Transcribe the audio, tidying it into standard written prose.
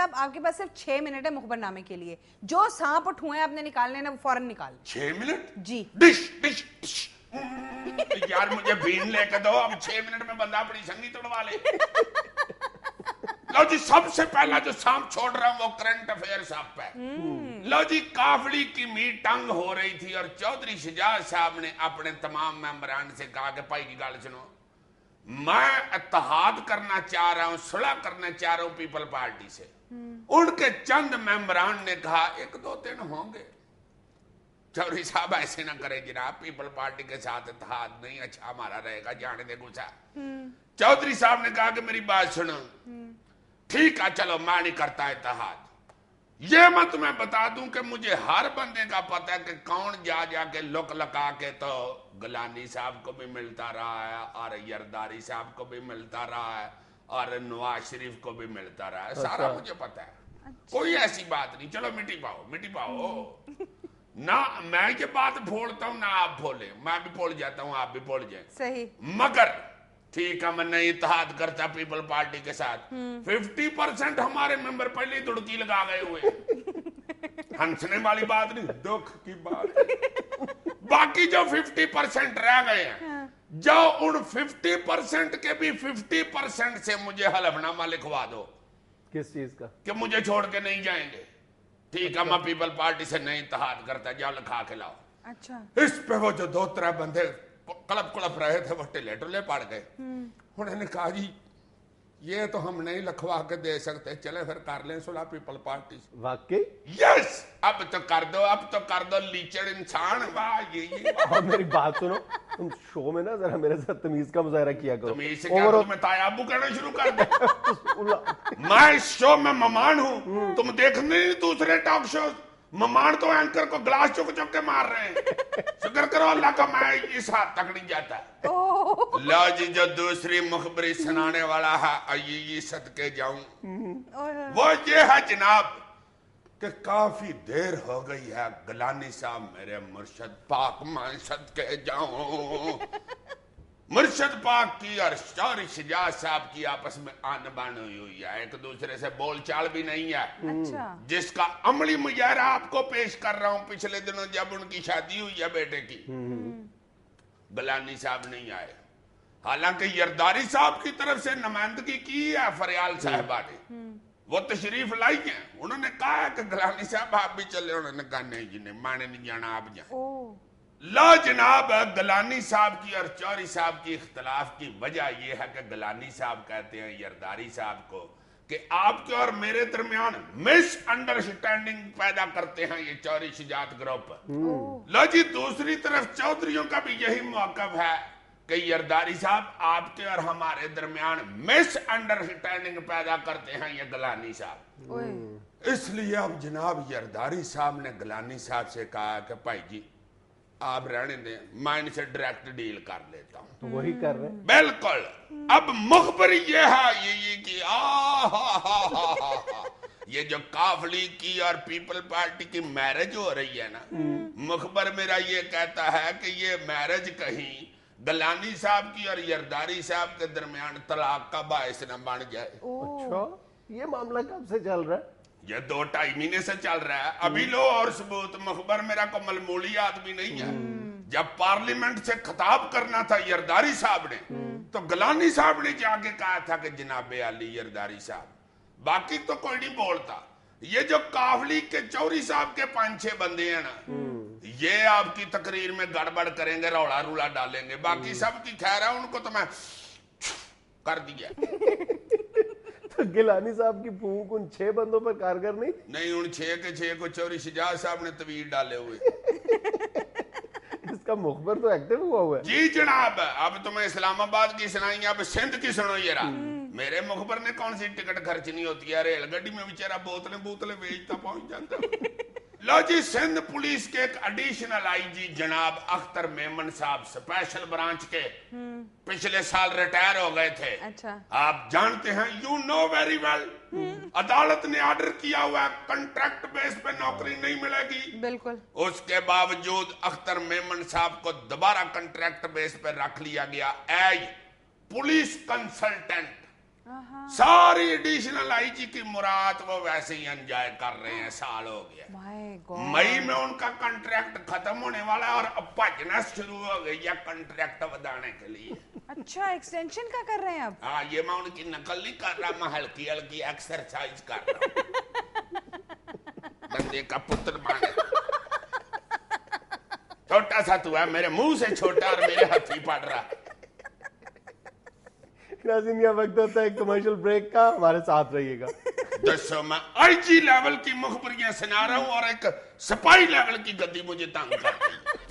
साहब आपके पास सिर्फ 6 मिनट है मुखबर नामे के लिए, जो सांप ठुए आपने निकालने ना वो फौरन निकाल। 6 मिनट जी। डिश डिश यार मुझे बीन लेके दो, अब 6 मिनट में बंदा अपनी संगी तोड़वा ले। लो जी, सबसे पहला जो सांप छोड़ रहा हूं वो करंट अफेयर सांप है। लो जी, काफली की मीटिंग हो रही थी और चौधरी शहजाद साहब ने अपने तमाम मेंबरान से कहा कि भाई की गल सुनो, मैं इत्तेहाद करना चाह रहा हूं, सुलह करना चाह रहा हूं पीपल पार्टी से। उनके चंद मेंबरान ने कहा 1-2 दिन होंगे। चौधरी साहब ऐसे ना करे जनाब, पीपल पार्टी के साथ इत्तेहाद नहीं अच्छा हमारा रहेगा, जाने दे गुस्सा। चौधरी साहब ने कहा कि मेरी बात सुनो, ठीक है चलो मैं नहीं करता इत्तेहाद। ये मैं तुम्हें बता दूं कि मुझे हर बंदे का पता है कि कौन जा जाके लुक लगा के तो गलानी साहब को भी मिलता रहा है और यरदारी साहब को भी मिलता रहा है और नवाज शरीफ को भी मिलता रहा है। सारा मुझे पता है। अच्छा। कोई ऐसी बात नहीं, चलो मिट्टी पाओ ना। मैं ये बात भूलता हूं ना आप भूले, मैं भी भूल जाता हूं, आप भी भूल जाए। सही। मगर ठीक है, मैं नहीं इत्तेहाद करता पीपल पार्टी के साथ। 50% हमारे मेंबर पहले ही दुड़की लगा गए हुए। हंसने वाली बात नहीं, दुख की बात। बाकी जो 50% रह गए हैं, जो उन 50% के भी 50% से मुझे हलफनामा लिखवा दो। किस चीज का? कि मुझे छोड़ के नहीं जाएंगे। ठीक है, मैं पीपल पार्टी से नहीं इत्तेहाद करता, जाओ लिखा के लाओ। अच्छा। इस पे वो जो 2-3 बंदे कलप रहे थे वो टिले पड़ गए। उन्होंने कहा जी ये तो हम नहीं लिखवा के दे सकते, चले फिर कर लें सुलह पीपल पार्टी से। वाकई? यस, अब तो कर दो लीचड़ इंसान। वाह ये और मेरी बात सुनो, तुम शो में ना जरा मेरे साथ तमीज का मुजाहरा किया करो। तमीज से क्या तुम्हें तायाबू करना शुरू कर दे। मैं इस शो में मेहमान हूँ, तुम देखने नहीं दूसरे टॉक शो। मेहमान तो एंकर को ग्लास चुक के मार रहे हैं। शुक्र करो अल्लाह का मैं इस हाथ तक नहीं जाता। लो जी, जो दूसरी मुखबरी सुनाने वाला है ये सदके जाऊं, वो ये है जनाब कि काफी देर हो गई है गलानी साहब मेरे मुर्शद पाक मैं सदके जाऊं। मुर्शद पाक की और चौधरी शहजाद साहब की आपस में आन बान हुई है, एक दूसरे से बोलचाल भी नहीं है। अच्छा। जिसका अमली मुजाहरा आपको पेश कर रहा हूं। पिछले दिनों जब उनकी शादी हुई है बेटे की, गलानी साहब नहीं आए। हालांकि यरदारी साहब की तरफ से नुमाइंदगी की है फरियाल साहिबा ने, वो तशरीफ लाई है। उन्होंने कहा है कि गलानी साहब आप भी चले, उन्होंने कहा नहीं जी नहीं, मैंने नहीं जाना, आप जाए। ला जनाब, गलानी साहब की और चौधरी साहब की इख्तलाफ की वजह यह है कि गलानी साहब कहते हैं यरदारी साहब को कि आपके और मेरे दरमियान मिस अंडरस्टैंडिंग पैदा करते हैं ये चौधरी शहजाद ग्रुप। लो जी, दूसरी तरफ चौधरियों का भी यही मौकफ है कि यरदारी साहब आपके और हमारे दरमियान मिस अंडरस्टैंडिंग पैदा करते हैं ये गलानी साहब। इसलिए अब जनाब यरदारी साहब ने गलानी साहब से कहा कि भाई जी आप रहने दें, मैं इनसे डायरेक्ट डील कर लेता हूं। तो वही कर रहे हैं। बिल्कुल। अब मुखबरी ये है ये कि ये जो काफली की और पीपल पार्टी की मैरिज हो रही है ना, मुखबर मेरा ये कहता है कि ये मैरिज कहीं गलानी साहब की और यरदारी साहब के दरमियान तलाक का बायस न बन जाए। अच्छा, ये मामला कब से चल रहा है? ये 2-2.5 महीने से चल रहा है। अभी लो और सबूत। मुखबर मेरा को मलमूली आदमी नहीं है। जब पार्लियामेंट से खिताब करना था यरदारी साहब ने, तो गलानी साहब ने जाके कहा था कि जनाबे आली यरदारी साहब, बाकी तो कोई नहीं बोलता। ये जो काफली के चौधरी साहब के 5-6 बंदे हैं ना, ये आपकी तकरीर में गड़बड़ करेंगे, रौला रूला डालेंगे, बाकी सब की खैर है। उनको तो मैं कर दिया। तो गिलानी साहब की फूंक उन 6 बंदों पर कारगर नहीं? उन 6 के 6 को चौधरी शहजाद साहब ने तवील डाले हुए। इसका मुखबर तो एक्टिव हुआ है। जी जनाब, अब तुम्हें इस्लामाबाद की सुनाई, अब सिंध की सुनो। ये मेरे मुखबर ने कौन सी टिकट खर्चनी होती है, रेलगाड़ी में बेचारा बोतलें बेचता पहुंच जाता। लो जी, सिंध पुलिस के एक एडिशनल आईजी जनाब अख्तर मेमन साहब स्पेशल ब्रांच के पिछले साल रिटायर हो गए थे। अच्छा। आप जानते हैं, यू नो वेरी वेल, अदालत ने ऑर्डर किया हुआ कॉन्ट्रैक्ट बेस पे नौकरी नहीं मिलेगी। बिल्कुल। उसके बावजूद अख्तर मेमन साहब को दोबारा कॉन्ट्रैक्ट बेस पे रख लिया गया एज पुलिस कंसल्टेंट। ساری ایڈیشنل آئی جی کی مراد وہ ویسے ہی انجوائے کر رہے ہیں، سال ہو گیا، مئی میں ان کا کنٹریکٹ ختم ہونے والا ہے اور اب بھجنا شروع ہو گئی ہے کنٹریکٹ ودانے کے لیے۔ اچھا ایکسٹینشن کا کر رہے ہیں اب؟ ہاں، یہ میں ان کی نقل نہیں کر رہا، میں ہلکی ہلکی ایکسرسائز کر رہا ہوں، بندے کا پتر مانے، چھوٹا سا تو ہے، میرے منہ سے چھوٹا اور میرے ہاتھی پڑ رہا۔ ناظرین یہ وقت ہوتا ہے کمرشل بریک کا، ہمارے ساتھ رہیے گا۔ دسو میں آئی جی لیول کی مخبریاں سنا رہا ہوں اور ایک سپاہی لیول کی گدی مجھے تنگ کر رہی ہے۔